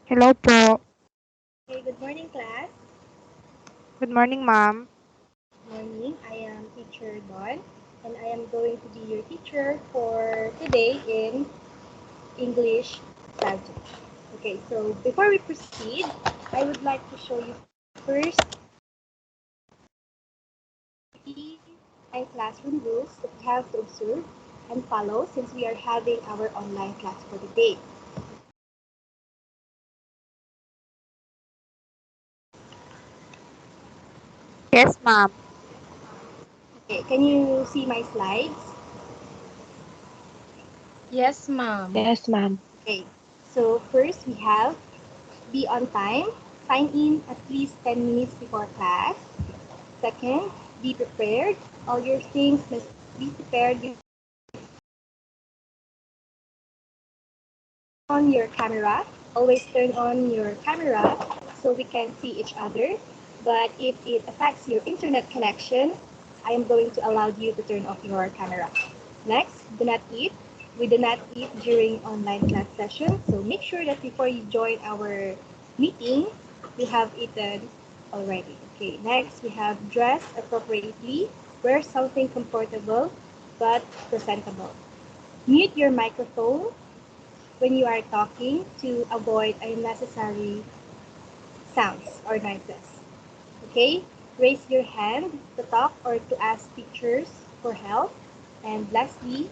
Hello po. Okay, good morning, class. Good morning, ma'am. Morning. I am teacher Dawn, and I am going to be your teacher for today in English subject. Okay, so before we proceed, I would like to show you first three and classroom rules that we have to observe and follow since we are having our online class for the day. Yes, ma'am. Okay, can you see my slides? Yes, ma'am. Yes, ma'am. Okay, so first we have be on time. Sign in at least 10 minutes before class. Second, be prepared. All your things must be prepared before you come to class. On your camera. Always turn on your camera so we can see each other. But if it affects your internet connection, I am going to allow you to turn off your camera. Next, do not eat. We do not eat during online class session. So make sure that before you join our meeting, we have eaten already. Okay, next we have dress appropriately. Wear something comfortable but presentable. Mute your microphone when you are talking to avoid unnecessary sounds or noises. Okay? Raise your hand to talk or to ask teachers for help. And lastly,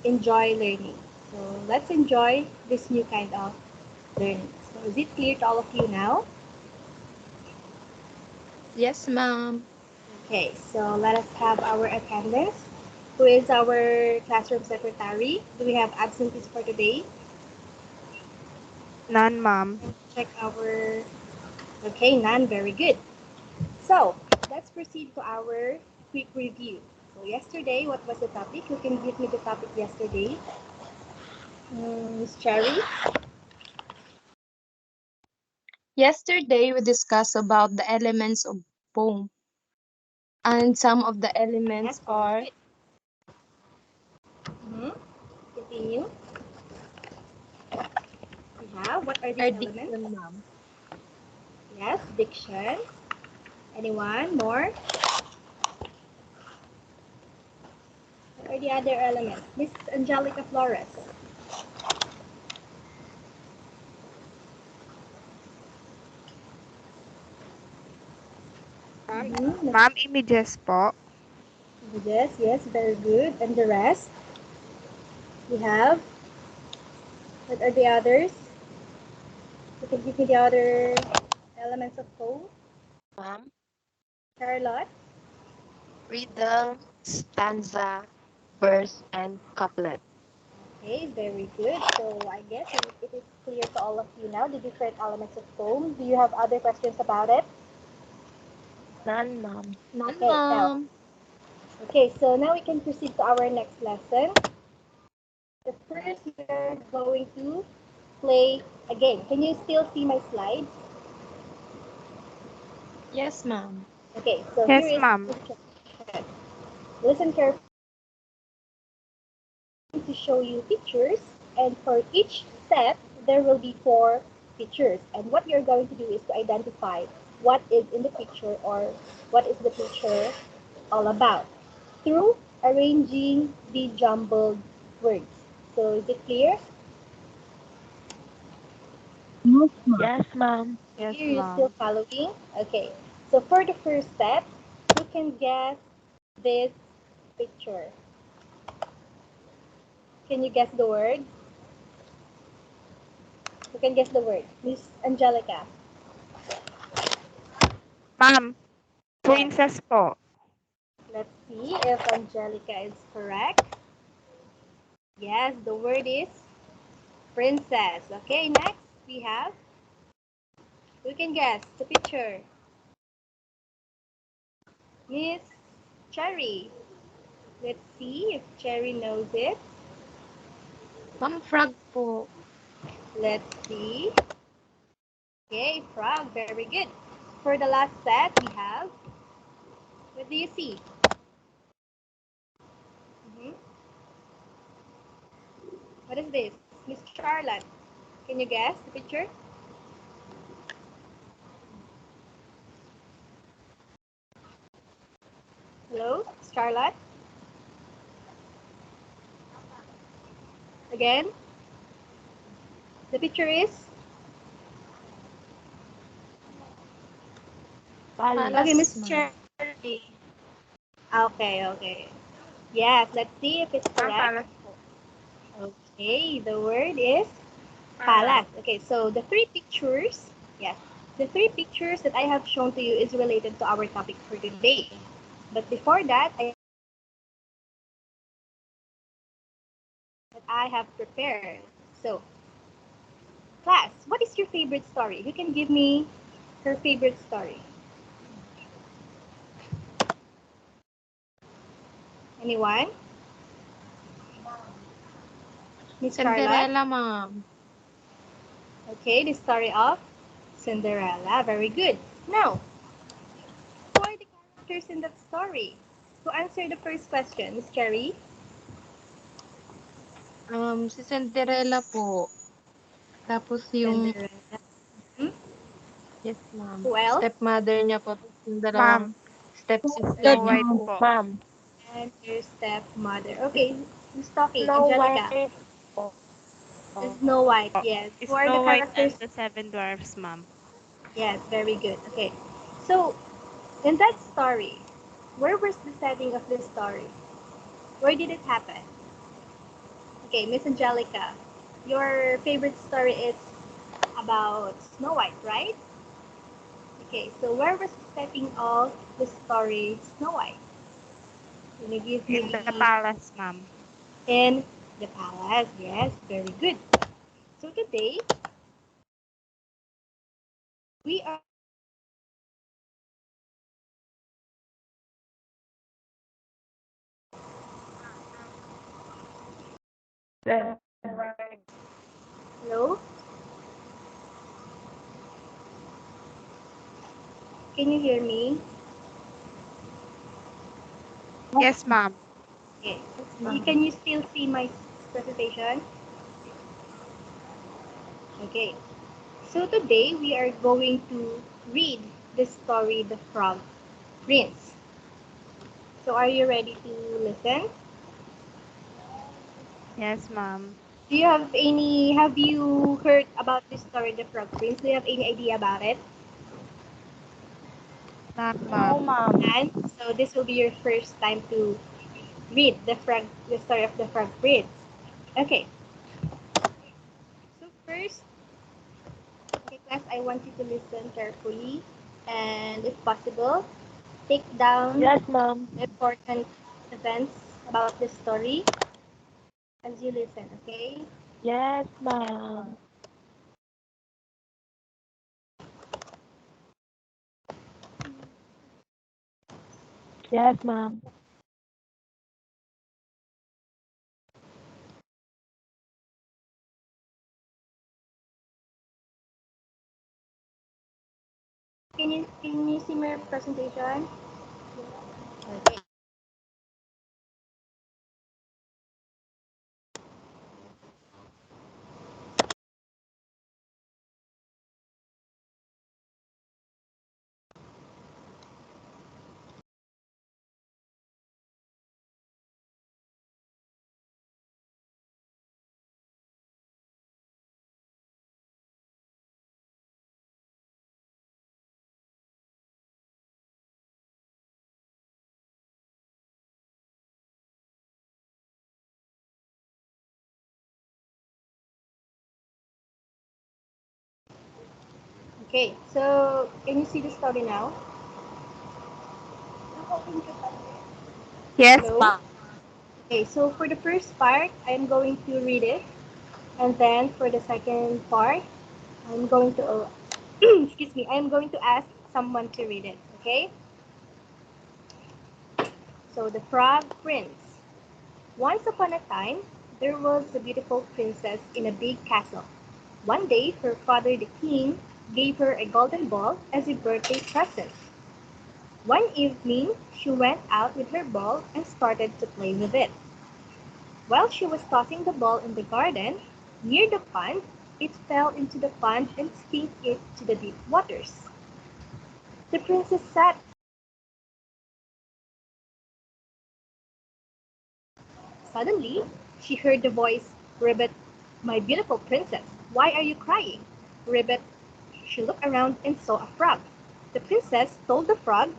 enjoy learning. So let's enjoy this new kind of learning. So is it clear to all of you now? Yes, ma'am. Okay, so let us have our attendance. Who is our classroom secretary? Do we have absentees for today? None, ma'am. Check our. Okay, none. Very good. So let's proceed to our quick review. So yesterday, what was the topic? Who can give me the topic yesterday? Miss Cherry? Yesterday we discussed about the elements of poem, and some of the Yes, elements very are good. Mm-hmm. Continue. We have, what are these our elements? diction, ma'am. Yes, diction. Anyone more? What are the other elements? Miss Angelica Flores. Ma'am, Mm-hmm. ma'am, images po. Yes, yes, very good. And the rest? We have, what are the others? You can give me the other elements of code. Ma'am, Charlotte? rhythm, stanza, verse, and couplet. Okay, very good. So I guess it is clear to all of you now the different elements of foam. Do you have other questions about it? None, ma'am. None, Okay, now. ma'am. Okay, so now we can proceed to our next lesson. The first, we are going to play a game. Can you still see my slides? Yes, ma'am. Okay, so here Yes, is ma'am. the instruction. Listen carefully. I am going to show you pictures, and for each step, there will be four pictures. And what you're going to do is to identify what is in the picture or what is the picture all about through arranging the jumbled words. So is it clear? Yes, ma'am. Yes, ma'am. Yes, Are you still ma'am. following? Okay. So for the first step, who can guess this picture? Can you guess the word? Who can guess the word? Miss Angelica. Ma'am, Yes. princess po. Let's see if Angelica is correct. Yes, the word is princess. Okay, next we have, who can guess the picture? Miss Cherry. Let's see if Cherry knows it. Ma'am, frog po. Let's see. Okay, frog, very good. For the last set, we have, what do you see? Mhm. What is this? Miss Charlotte, can you guess the picture? Hello, Starlight. Again, the picture is okay, Palace, Miss Palas, Cherry. ma'am. Okay, okay. Yes, let's see if it's Ma'am, correct. palace po. Okay, the word is Palace. palace. Okay, so the three pictures, yes, the three pictures that I have shown to you is related to our topic for today. But before that, I have some that I have prepared. So, class, what is your favorite story? Who can give me her favorite story? Anyone? Miss Charlotte? Cinderella, ma'am. Okay, the story of Cinderella. Very good. Now, who are the characters in that story? To answer the first question, Miss Cherry? Si Cinderella po. Tapos yung, Cinderella. Hmm? yes, ma'am. Who else? Stepmother niya po. Tapos yung dalawang Ma'am, stepsister Snow niya White po. po. ma'am. And your stepmother. Okay, who's talking? Snow Angelica. White po. Snow White, yes. Who are the Snow White and characters? the Seven Dwarfs, ma'am. Yes, very good. Okay. So, in that story, where was the setting of this story? Where did it happen? Okay, Miss Angelica, your favorite story is about Snow White, right? Okay, so where was the setting of the story Snow White? Can you give In the me palace, ma'am. in the palace? Yes, very good. So today we are Then, hello. Can you hear me? Yes, ma'am. Okay. Ma'am. Can you still see my presentation? Okay. So today we are going to read the story The Frog Prince. So are you ready to listen? Yes, ma'am. Do you have you heard about this story The Frog Prince? Do you have any idea about it? None, no, ma'am. ma'am. And so this will be your first time to read the story of The Frog Prince. Okay. So first, okay class, I want you to listen carefully and if possible, take down Yes, ma'am. the important events about the story as you listen, okay? Yes, ma'am. Yes, ma'am. Can you see my presentation? Okay. Okay, so can you see the story now? Yes, Hello? ma'am. Okay, so for the first part, I'm going to read it. And then for the second part, I'm going to, excuse me, I'm going to ask someone to read it. Okay? So the Frog Prince. Once upon a time, there was a beautiful princess in a big castle. One day, her father, the king, gave her a golden ball as a birthday present. One evening, she went out with her ball and started to play with it. While she was tossing the ball in the garden, near the pond, it fell into the pond and skipped it to the deep waters. The princess sat Suddenly, she heard the voice, Ribbit, my beautiful princess, why are you crying? Ribbit, she looked around and saw a frog. The princess told the frog,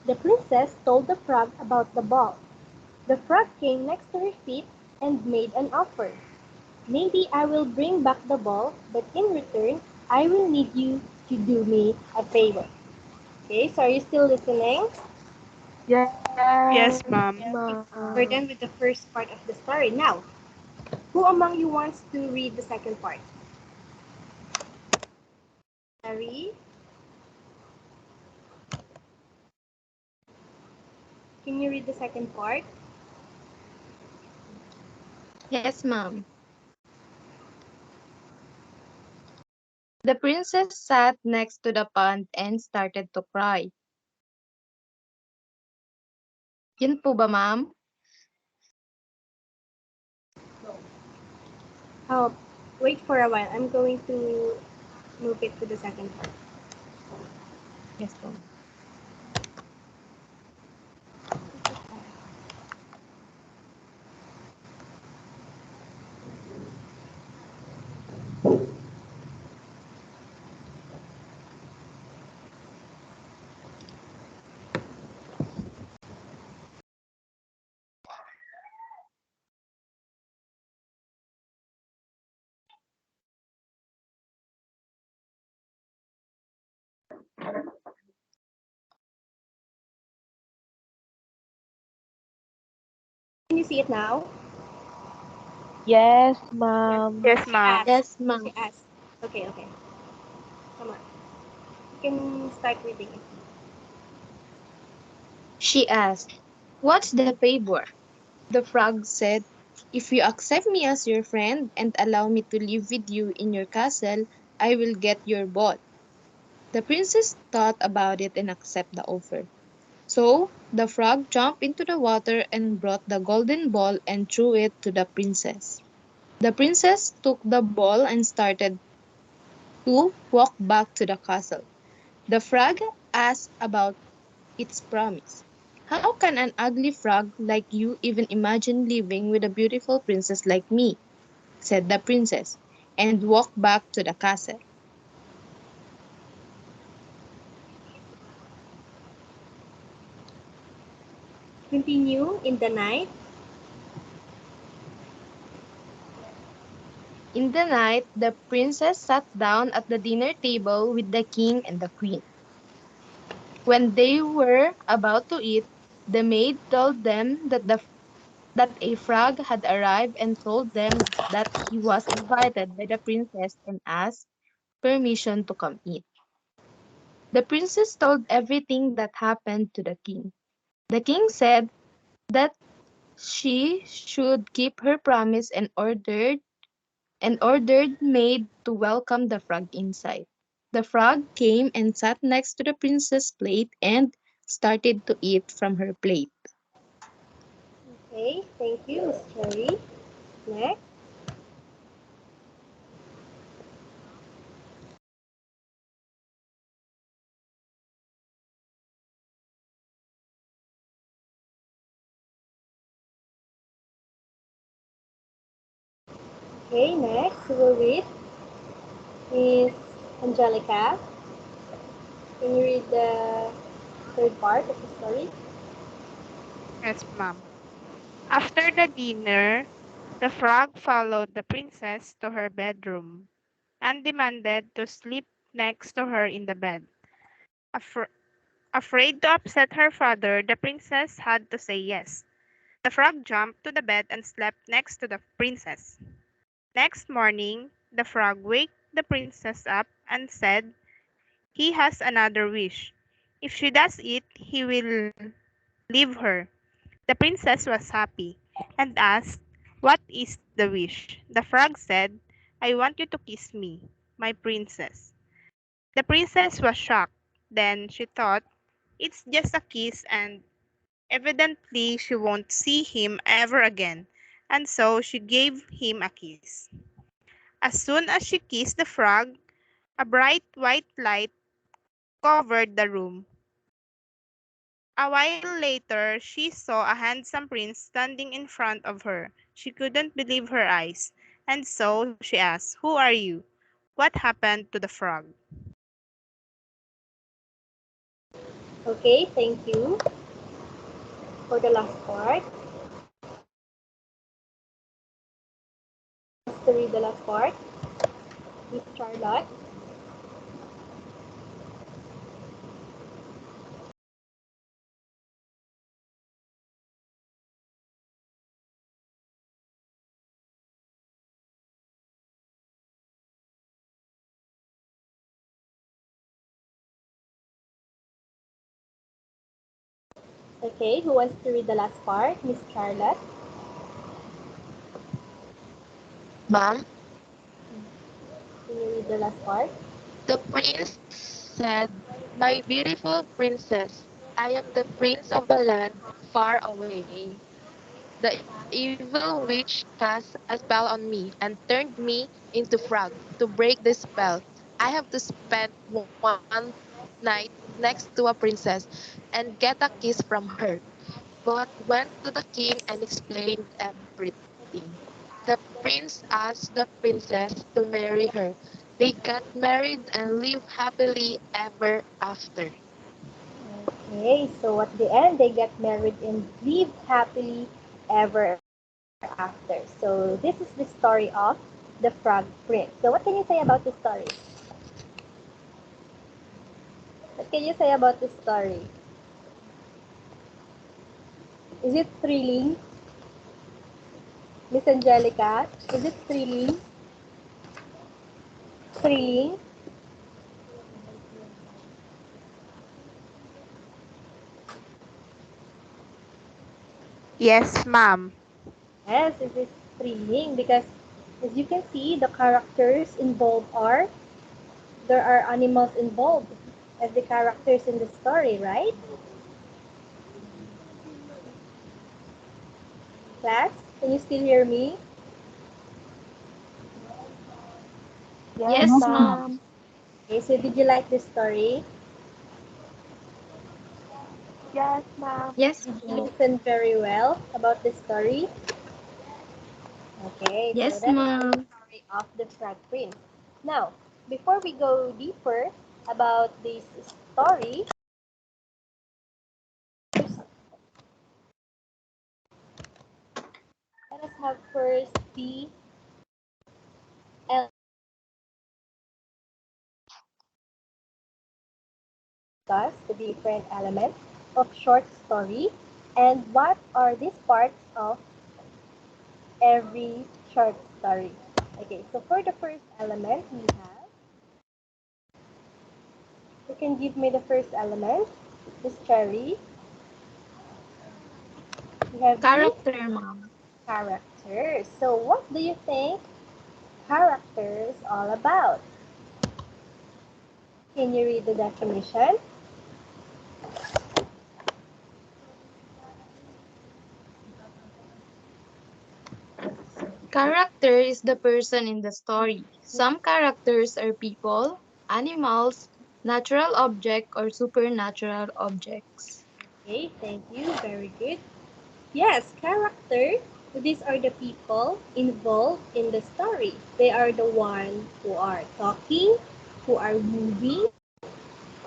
the princess told the frog about the ball. The frog came next to her feet and made an offer. Maybe I will bring back the ball, but in return, I will need you to do me a favor. Okay, so are you still listening? Yes, Yes, ma'am. We're ma'am. done with the first part of the story. Now, who among you wants to read the second part? Harry, can you read the second part? Yes, ma'am. The princess sat next to the pond and started to cry. Yun po ba, ma'am? Oh, wait for a while. I'm going to move it to the second part. Yes po. Can you see it now? Yes, ma'am. Yes, She ma'am. asked. Yes, ma'am. She asked. Okay, okay. Come on. You can start reading it. She asked, what's the favor? The frog said, if you accept me as your friend and allow me to live with you in your castle, I will get your ball. The princess thought about it and accepted the offer. So the frog jumped into the water and brought the golden ball and threw it to the princess. The princess took the ball and started to walk back to the castle. The frog asked about its promise. How can an ugly frog like you even imagine living with a beautiful princess like me? Said the princess, and walked back to the castle. Continue in the night. In the night, the princess sat down at the dinner table with the king and the queen. When they were about to eat, the maid told them that a frog had arrived and told them that he was invited by the princess and asked permission to come in. The princess told everything that happened to the king. The king said that she should keep her promise and ordered maid to welcome the frog inside. The frog came and sat next to the princess' plate and started to eat from her plate. Okay, thank you, Miss Cherry. Next. Okay, next we will read Miss Angelica. Can you read the third part of the story? Yes, ma'am. After the dinner, the frog followed the princess to her bedroom and demanded to sleep next to her in the bed. Afr- Afraid to upset her father, the princess had to say yes. The frog jumped to the bed and slept next to the princess. Next morning, the frog waked the princess up and said he has another wish. If she does it, he will leave her. The princess was happy and asked, what is the wish? The frog said, I want you to kiss me, my princess. The princess was shocked. Then she thought, it's just a kiss and evidently she won't see him ever again. And so she gave him a kiss. As soon as she kissed the frog, a bright white light covered the room. A while later, she saw a handsome prince standing in front of her. She couldn't believe her eyes, and so she asked, "Who are you? What happened to the frog?" Okay, thank you for the last part. Who wants to read the last part? Miss Charlotte. Okay, who wants to read the last part? Miss Charlotte. Ma'am, Can you read the last part? the prince said, "My beautiful princess, I am the prince of a land far away. The evil witch cast a spell on me and turned me into frog to break the spell. I have to spend one night next to a princess and get a kiss from her. But went to the king and explained everything. The prince asked the princess to marry her. They got married and lived happily ever after. Okay, so at the end, they get married and live happily ever after. So this is the story of the Frog Prince. So what can you say about the story? What can you say about the story? Is it thrilling, Miss Angelica? Is it thrilling? Thrilling? Yes, ma'am. Yes, it is thrilling because as you can see, the characters involved are there are animals involved as the characters in the story, right? Class, can you still hear me? Yes, Yes, ma'am. ma'am. Okay, so did you like this story? Yes, ma'am. Yes, Did you po. listen very well about the story? Okay, so Yes, that is the ma'am. story of the Frog Prince. Now, before we go deeper about this story, let us have first the discuss the different elements of short story and what are these parts of every short story. Okay, so for the first element, we have, you can give me the first element, Miss Cherry. We have the Character, ma'am. characters. So what do you think characters all about? Can you read the definition? Character is the person in the story. Some characters are people, animals, natural object, or supernatural objects. Okay, thank you. Very good. Yes, character. These are the people involved in the story. They are the one who are talking, who are moving.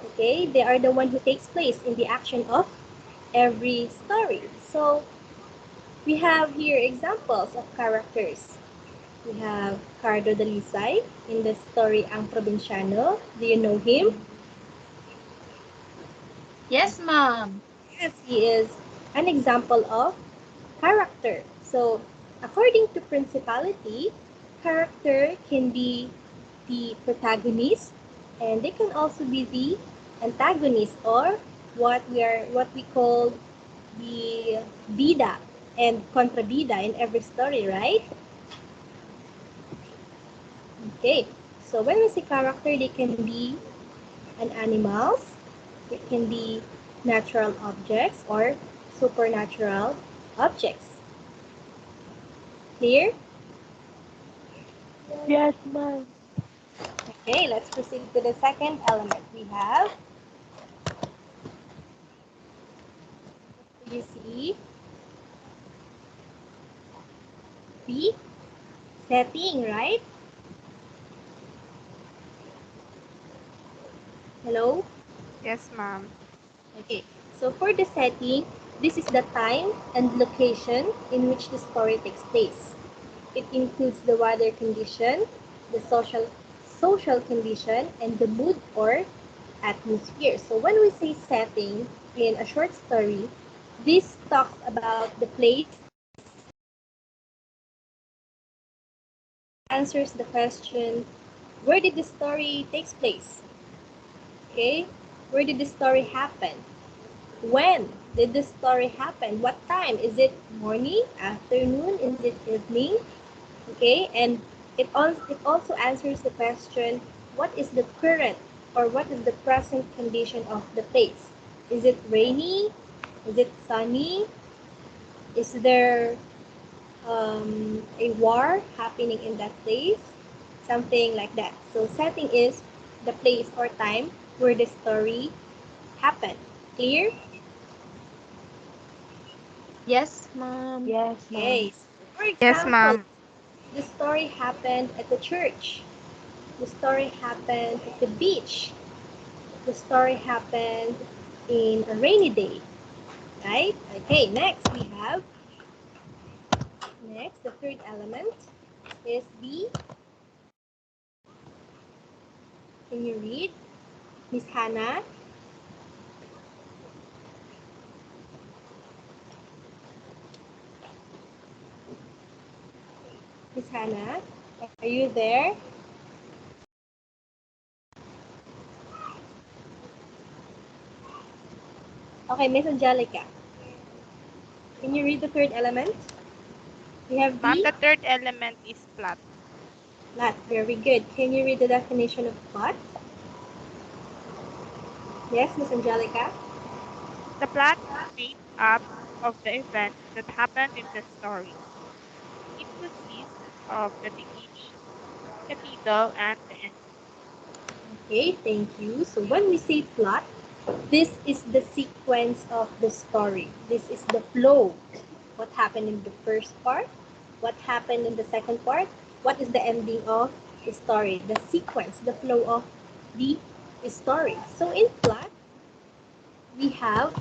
Okay, they are the one who takes place in the action of every story. So we have here examples of characters. We have Cardo Dalisay in the story Ang Provinciano. Do you know him? Yes, ma'am. Yes, he is an example of character. So, according to principality, character can be the protagonist and they can also be the antagonist or what we call the bida and contrabida in every story, right? Okay. So when we say character, they can be an animals, it can be natural objects or supernatural objects. Clear? Yes, ma'am. Okay, let's proceed to the second element. We have You see the setting, right? Hello? Yes, ma'am. Okay, so for the setting, this is the time and location in which the story takes place. It includes the weather condition, the social condition, and the mood or atmosphere. So when we say setting in a short story, this talks about the place, answers the question, where did the story takes place? Okay? Where did the story happen? When did the story happen? What time? Is it morning, afternoon? Is it evening? Okay, and it also answers the question, what is the current or what is the present condition of the place? Is it rainy? Is it sunny? Is there a war happening in that place? Something like that. So setting is the place or time where the story happened. Clear? Yes, ma'am. Yes, Okay. ma'am. So for Yes, example, ma'am. the story happened at the church. The story happened at the beach. The story happened in a rainy day, right? Okay, next, the third element is the, can you read, Miss Hannah? Miss Hannah, are you there? Okay, Miss Angelica, can you read the third element? We have Ma'am, the the third element is plot. plot. Very good. Can you read the definition of plot? Yes, Miss Angelica. The plot is made up of the events that happened in the story. It consists of the beginning, the middle, and the end. Okay, thank you. So when we say plot, this is the sequence of the story. This is the flow. What happened in the first part? What happened in the second part? What is the ending of the story? The sequence, the flow of the story. So in plot, we have,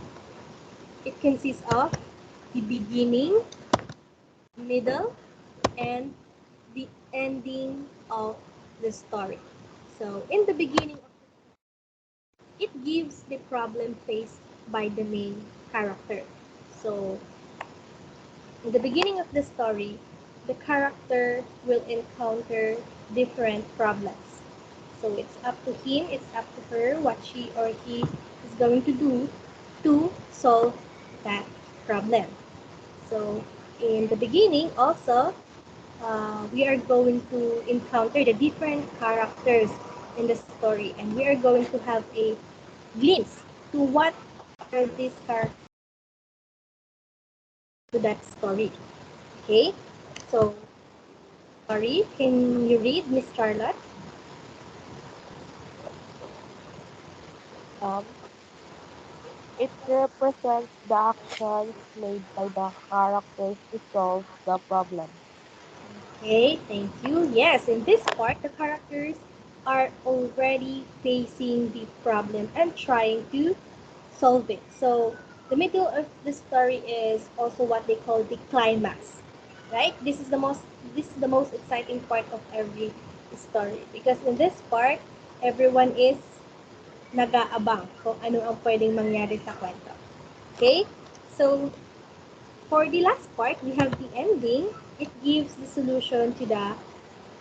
it consists of the beginning, middle, and the ending of the story. So in the beginning, it gives the problem faced by the main character. So in the beginning of the story, the character will encounter different problems. So it's up to him, it's up to her what she or he is going to do to solve that problem. So in the beginning, also, we are going to encounter the different characters in the story, and we are going to have a glimpse to what are these characters to that story. Okay, so sorry, can you read, Miss Charlotte? Um, it represents the actions made by the characters to solve the problem. Okay, thank you. Yes, in this part, the characters are already facing the problem and trying to solve it. So the middle of the story is also what they call the climax, right? This is the most exciting part of every story because in this part, everyone is nag-aabang kung ano ang pwedeng mangyari sa kwento. Okay? So for the last part, we have the ending. It gives the solution to the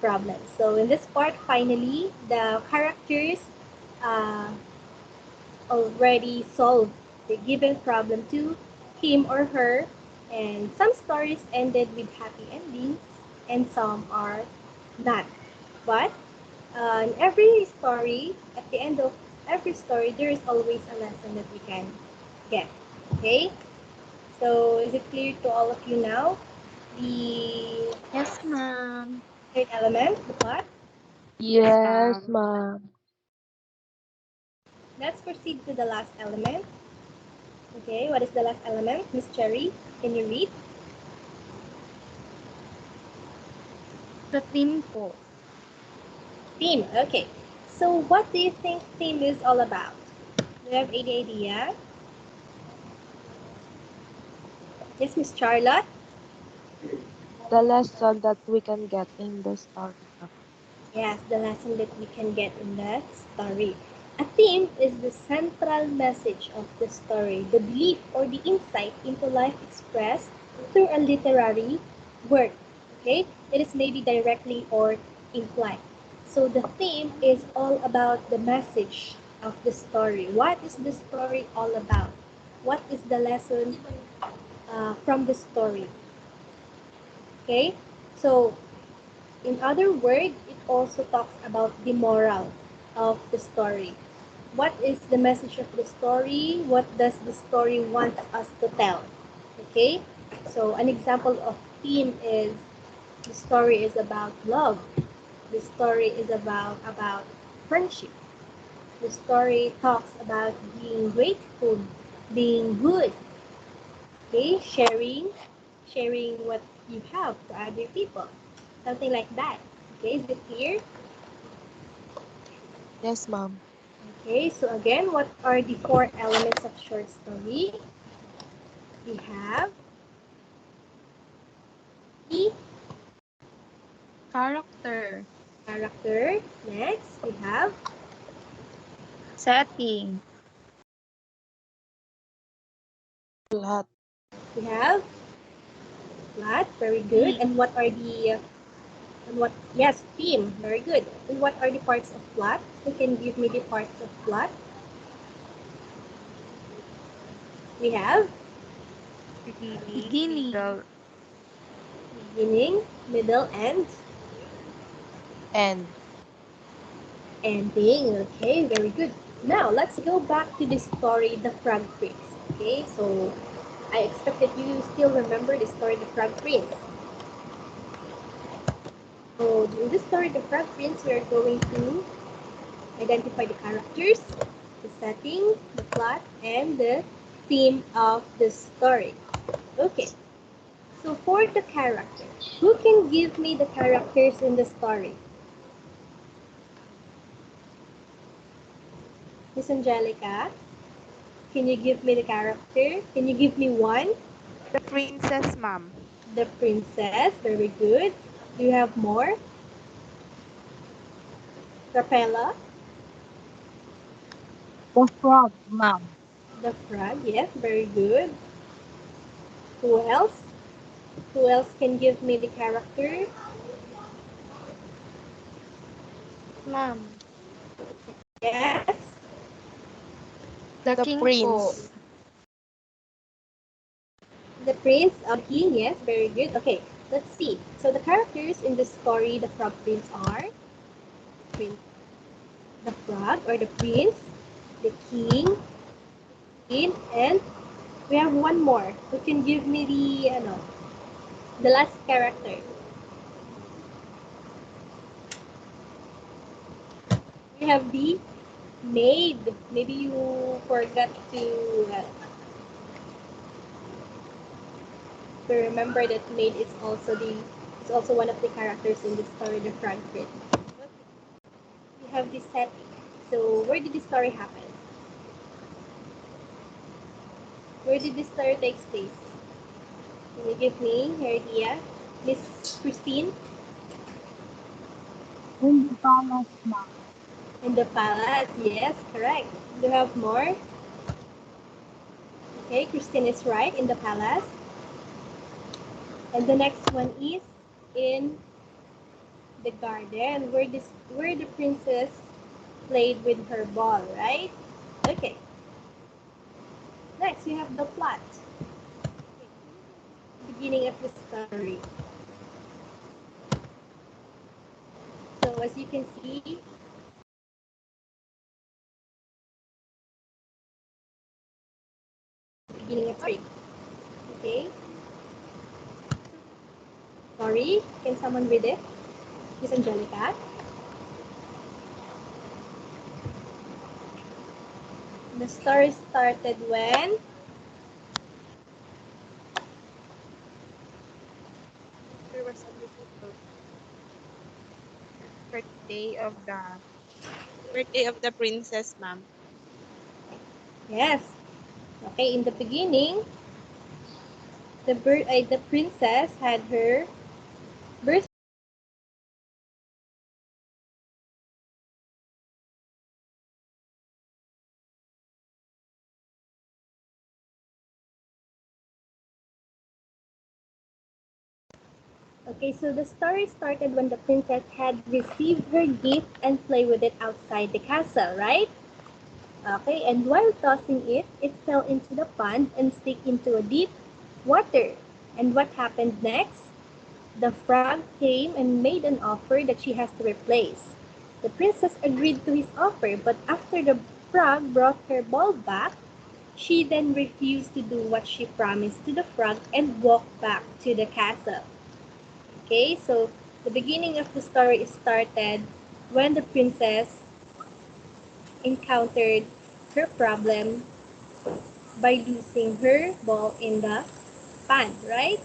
problem. So in this part, finally, the characters uh, already solved the given problem to him or her, and some stories ended with happy endings, and some are not. But in every story, at the end of every story, there is always a lesson that we can get. Okay? So is it clear to all of you now? The Yes, ma'am. third element, the plot. Yes, Yes, ma'am. ma'am. Let's proceed to the last element. Okay, what is the last element? Miss Cherry, can you read? The theme po. Theme. Okay. So what do you think theme is all about? Do you have any idea? Yes, Miss Charlotte? The lesson that we can get in the story, ma'am. Yes, the lesson that we can get in that story. A theme is the central message of the story, the belief or the insight into life expressed through a literary work. Okay? It is maybe directly or implied. So the theme is all about the message of the story. What is the story all about? What is the lesson from the story? Okay? So in other words, it also talks about the moral of the story. What is the message of the story? What does the story want us to tell? Okay? So an example of theme is the story is about love. The story is about friendship. The story talks about being grateful, being good, okay? Sharing what you have to other people. Something like that. Okay, is it clear? Yes, ma'am. Okay, so again, what are the four elements of short story? We have the Character. character. Next, we have Setting. Lahat. we have plot. Very good. Theme. And what are the and what? Yes, theme. Very good. And what are the parts of plot? Who can give me the parts of plot? We have Beginning, Beginning. middle, beginning, middle, and And ending. Okay, very good. Now let's go back to the story, The Frog Prince. Okay, so I expect that you still remember the story, The Frog Prince. So in this story, The Frog Prince, we are going to identify the characters, the setting, the plot, and the theme of the story. Okay, so for the character, who can give me the characters in the story? Miss Angelica, can you give me the character? Can you give me one? the princess, ma'am. The princess, very good. Do you have more? Rapella, The frog, ma'am. the frog, yes, very good. Who else? Who else can give me the character? Ma'am. Yes, The the king po. prince. the prince of the king, yes, very good. Okay, let's see. So the characters in the story, the frog prince are prince, the frog or the prince, the king, queen, and we have one more. Who can give me the last character? We have the maid. Maybe you forgot to remember that maid is also one of the characters in the story, the frog prince. Okay. We have the setting. So where did the story happen? Where did the story takes place? Can you give me your idea? Miss Christine? In the palace, ma'am. In the palace, yes, correct. Do you have more? Okay, Christine is right, in the palace. And the next one is in the garden where the princess played with her ball, right? Okay. Next, we have the plot, beginning of the story. So as you can see, beginning of story. Okay. Sorry, can someone read it? Miss Angelica. The story started when? birthday of the princess, ma'am. Yes. Okay, in the beginning, the princess had her birthday celebration with her family. Okay, so the story started when the princess had received her gift and play with it outside the castle, right? Okay, and while tossing it, it fell into the pond and stick into a deep water. And what happened next? The frog came and made an offer that she has to replace. The princess agreed to his offer, but after the frog brought her ball back, she then refused to do what she promised to the frog and walked back to the castle. Okay, so the beginning of the story started when the princess encountered her problem by losing her ball in the pond, right?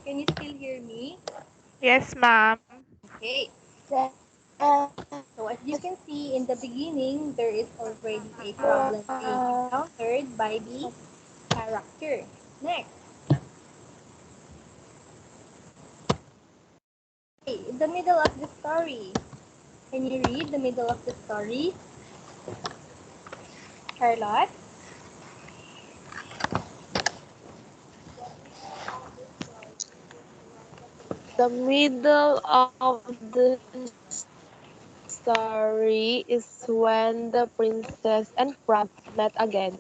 Can you still hear me? Yes, ma'am. Okay. So as you Yes. can see in the beginning, there is already a problem being encountered by the character. Next, okay, in the middle of the story, can you read the middle of the story, Charlotte? The middle of the story is when the princess and frog met again.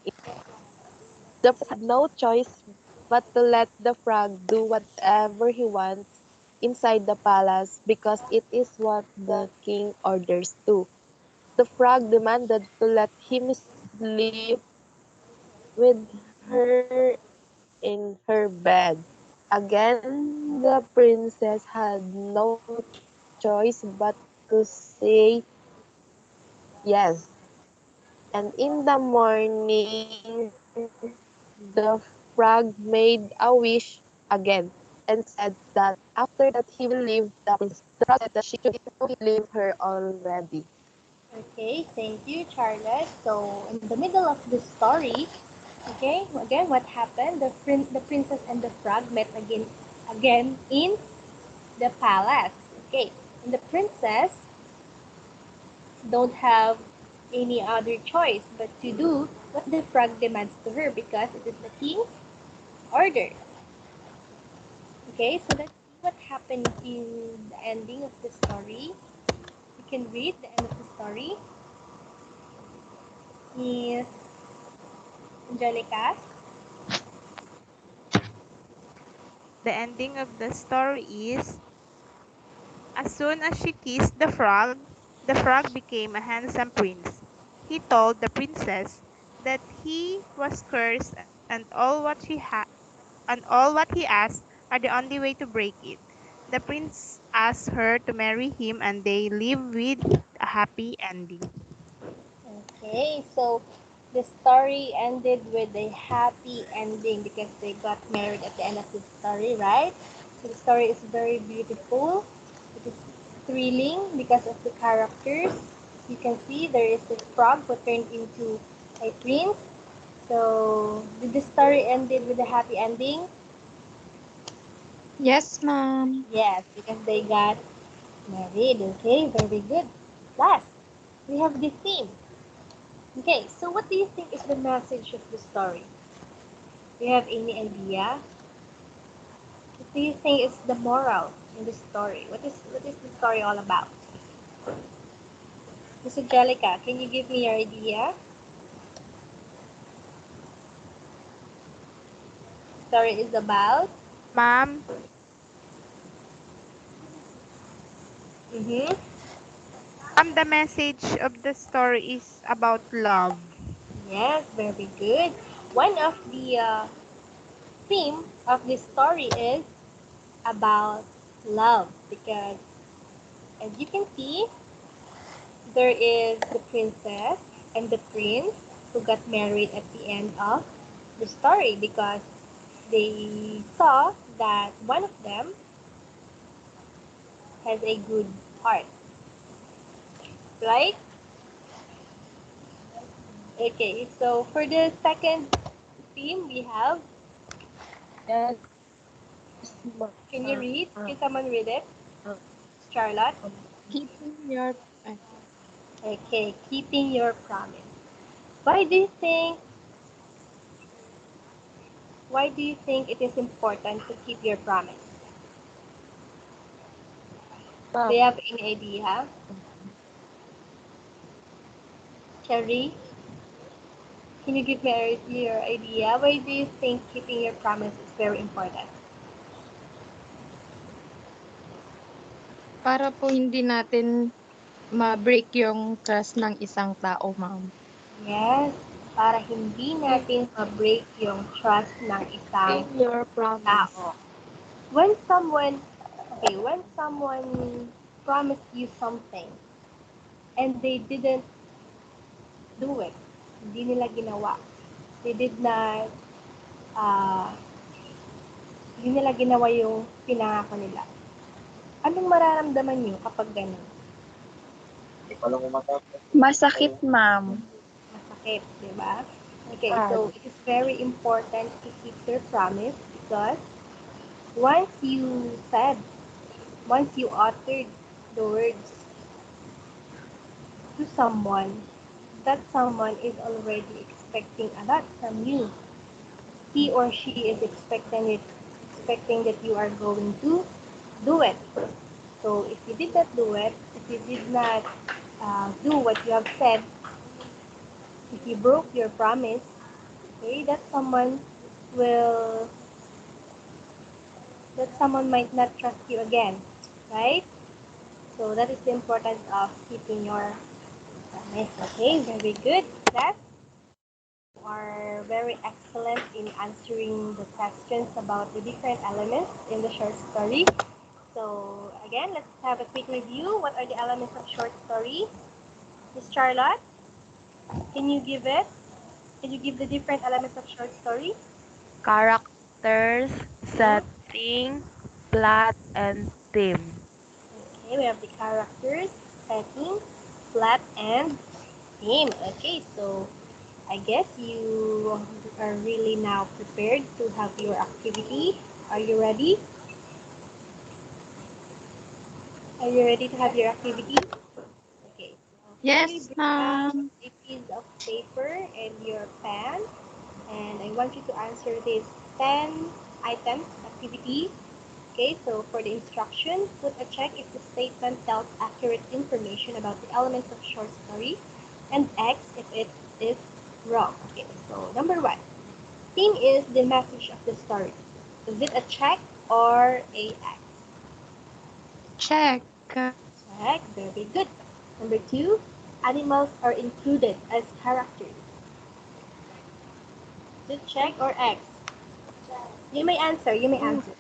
The princess had no choice but to let the frog do whatever he wants inside the palace because it is what the king orders to. The frog demanded to let him sleep with her in her bed. Again, the princess had no choice but to say yes. And in the morning, the frog made a wish again and said that after that he will leave the princess. The frog said that she should leave her already. Okay, thank you, Charlotte. So in the middle of the story, okay, again, what happened? The princess and the frog met again in the palace. Okay, and the princess don't have any other choice but to do what the frog demands to her because it is the king's order. Okay, so let's see what happened in the ending of the story. You can read the end of the story. Is Angelica? The ending of the story is as soon as she kissed the frog became a handsome prince. He told the princess that he was cursed and all what he asked are the only way to break it. The prince asked her to marry him and they live with a happy ending. Okay, so the story ended with a happy ending because they got married at the end of the story, right? So the story is very beautiful. It is thrilling because of the characters. You can see there is a frog who turned into a prince. So did the story ended with a happy ending? Yes, ma'am. Yes, because they got married. Okay, very good. Last, we have the theme. Okay, so what do you think is the message of the story? Do you have any idea? What do you think is the moral in the story? What is the story all about? Miss Angelica, can you give me your idea? Story is about. Ma'am, Mm-hmm. the message of the story is about love. Yes, very good. One of the theme of this story is about love because as you can see, there is the princess and the prince who got married at the end of the story because they saw that one of them has a good heart, right? Okay, so for the second theme, we have, Yes, can you read? Can someone read it? um, Charlotte? Keeping your Okay, keeping your promise. Why do you think why do you think it is important to keep your promise? Do you have any idea? Cherry, can you give me your idea? Why do you think keeping your promise is very important? para po hindi natin ma-break yung trust ng isang tao, ma'am. Yes, para hindi natin ma-break yung trust ng isang keeping your promise. tao. When someone, okay, when someone promised you something and they didn't do it, hindi nila ginawa. They did not, uh, hindi nila ginawa yung pinangako nila. Anong mararamdaman nyo kapag ganun? Masakit, ma'am. Masakit, di ba? Okay, so Sad. it is very important to keep your promise because once you said, once you uttered the words to someone, that someone is already expecting a lot from you. He or she is expecting that you are going to do it. So if you did not do it, if you did not do what you have said, if you broke your promise, okay, will that someone might not trust you again, right? So that is the importance of keeping your promise. Okay, very good. Class, you are very excellent in answering the questions about the different elements in the short story. So again, let's have a quick review. What are the elements of short story? Miss Charlotte, can you give it? Can you give the different elements of short story? Characters, Mhm. setting, plot, and theme. Okay, we have the characters, setting, plot, and theme. Okay, so I guess you are really now prepared to have your activity. Are you ready? Are you ready to have your activity? Okay, so kindly Yes, bring out ma'am. a piece of paper and your pen, and I want you to answer this 10 items activity. Okay, so for the instruction, put a check if the statement tells accurate information about the elements of short story, and X if it is wrong. Okay, so number one, theme is the message of the story. Is it a check or a X? Check. Check, very good. Number two, animals are included as characters. Is it check or X? You may answer, you may Oh, answer.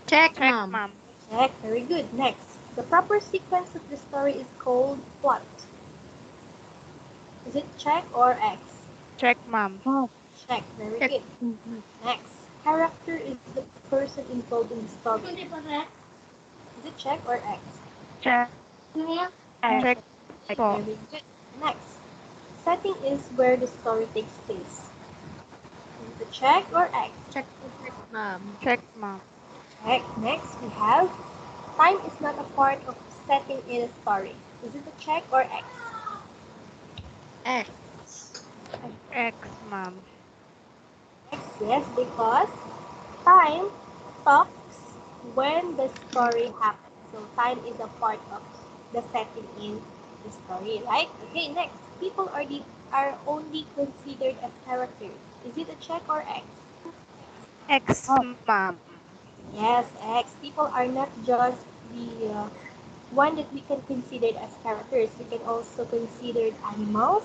check, Check, ma'am. ma'am. Check, very good. Next, the proper sequence of the story is called plot. Is it check or X? Check, ma'am. Oh, Check, very check. good. Next, character is the person involved in the story. Is it check or X? Check, check po. Very good. Next, setting is where the story takes place. Is it check or X? Check, check, ma'am. Check, ma'am. Check. Next, we have time is not a part of setting in a story. Is it a check or X? X. X, ma'am. X, yes, because time talks when the story happens. So time is a part of the setting in the story, right? Okay, next. People are only considered as characters. Is it a check or X? X, Oh, ma'am. Yes, X. People are not just the one that we can consider as characters. We can also consider animals,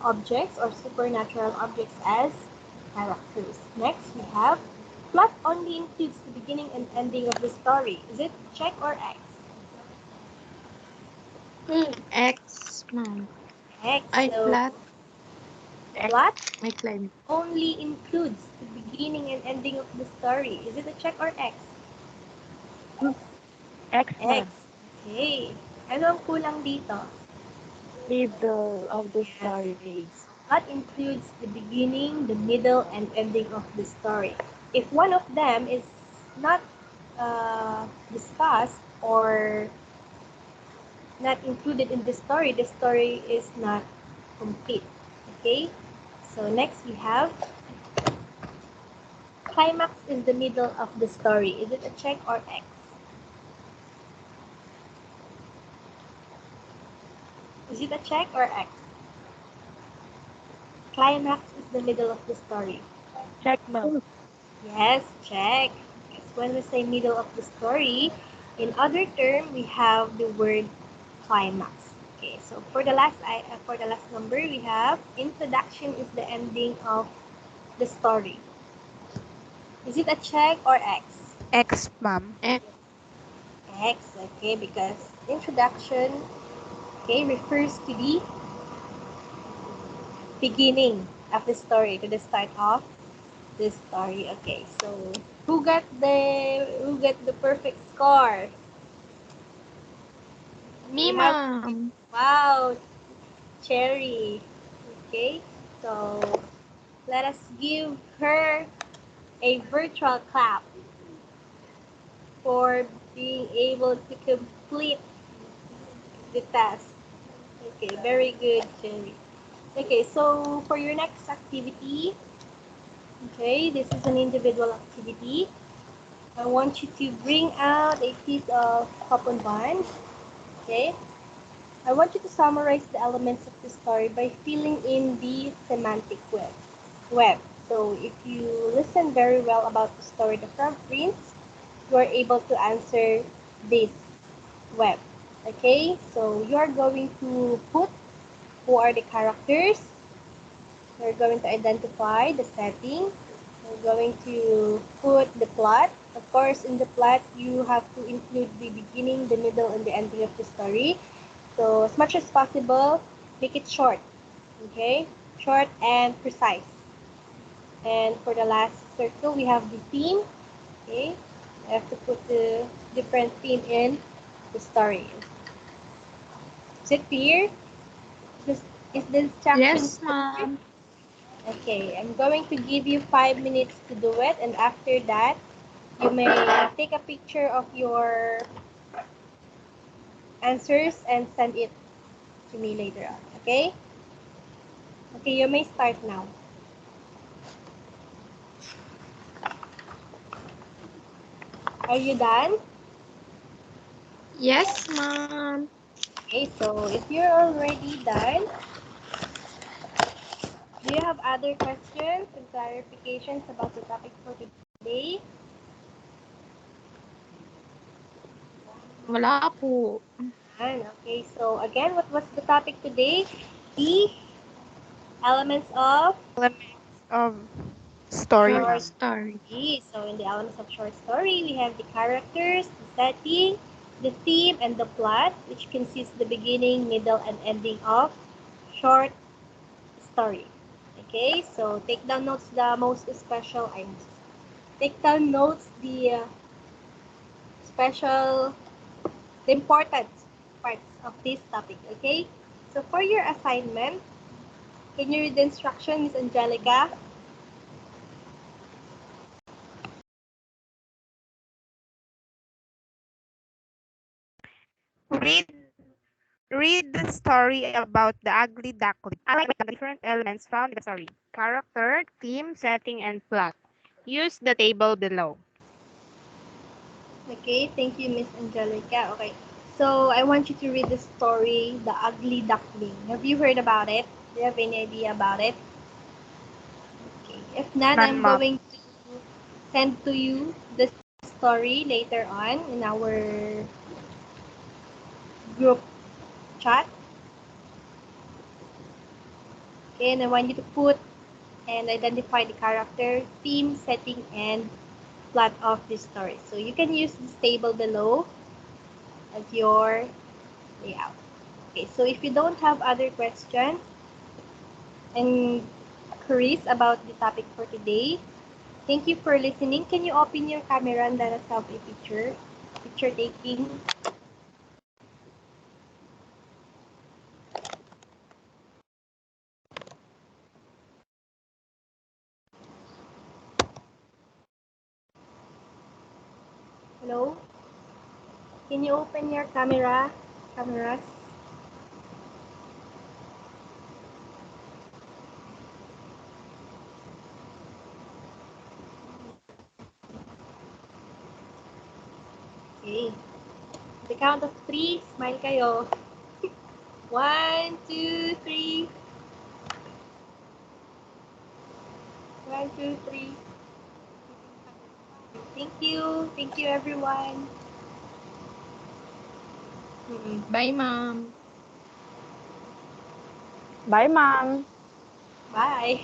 objects, or supernatural objects as characters. Next, we have plot only includes the beginning and ending of the story. Is it check or X? X, ma'am. X. I So flat. plot My climate. only includes the beginning and ending of the story? Is it a check or X? X, X. ma'am. Okay. Ano ang kulang dito? Middle of the Yes. story. What includes the beginning, the middle, and ending of the story? If one of them is not discussed or not included in the story is not complete. Okay? So next we have climax is the middle of the story. Is it a check or X? Is it a check or X? Climax is the middle of the story. Check, ma'am. Yes, check. Because when we say middle of the story, in other term, we have the word climax. Okay, so for the last number, we have introduction is the ending of the story. Is it a check or X? X, ma'am. X. X, okay, because introduction, okay, refers to the beginning of the story, to the start of the story. Okay, so who got the perfect score? Me, We have ma'am. wow, Cherry. Okay, so let us give her a virtual clap for being able to complete the task. Okay, very good, Cherry. Okay, so for your next activity, okay, this is an individual activity. I want you to bring out a piece of cotton bond. Okay, I want you to summarize the elements of the story by filling in the semantic web. So if you listen very well about the story The Frog Prince, you are able to answer this web. Okay, so you are going to put who are the characters. You're going to identify the setting. You're going to put the plot. Of course, in the plot, you have to include the beginning, the middle, and the ending of the story. So as much as possible, make it short. Okay, short and precise. And for the last circle, we have the theme. Okay, I have to put the different theme in the story. Is it clear? Is the instructions Yes, clear? ma'am. Okay, I'm going to give you 5 minutes to do it, and after that, you may take a picture of your answers and send it to me later on. Okay? Okay, you may start now. Are you done? Yes, ma'am. Okay, so if you're already done, do you have other questions and clarifications about the topic for today? Wala po. And okay, so again, what was the topic today? The elements of Elements of story, Short short ma'am. story. story. So in the elements of short story, we have the characters, the setting, the theme, and the plot, which consists the beginning, middle, and ending of short story. Okay, so take down notes the most special items. Take down notes special, the important parts of this topic. Okay, so for your assignment, can you read the instruction, Miss Angelica? Read read the story about the ugly duckling. Outline the different elements found in the story. Character, theme, setting, and plot. Use the table below. Okay, thank you, Miss Angelica. Okay, so I want you to read the story, The Ugly Duckling. Have you heard about it? Do you have any idea about it? Okay, if not, None, I'm ma'am. going to send to you the story later on in our group chat. Okay, and I want you to put and identify the character, theme, setting, and plot of this story. So you can use this table below as your layout. Okay, so if you don't have other questions and queries about the topic for today. Thank you for listening. Can you open your camera and let us have a picture? Picture taking. Hello? Can you open your camera? Cameras? Okay. The count of three, smile kayo. One, two, three. One, two, three. Thank you. Thank you, everyone. Mm-mm. Bye, ma'am. Bye, ma'am. Bye.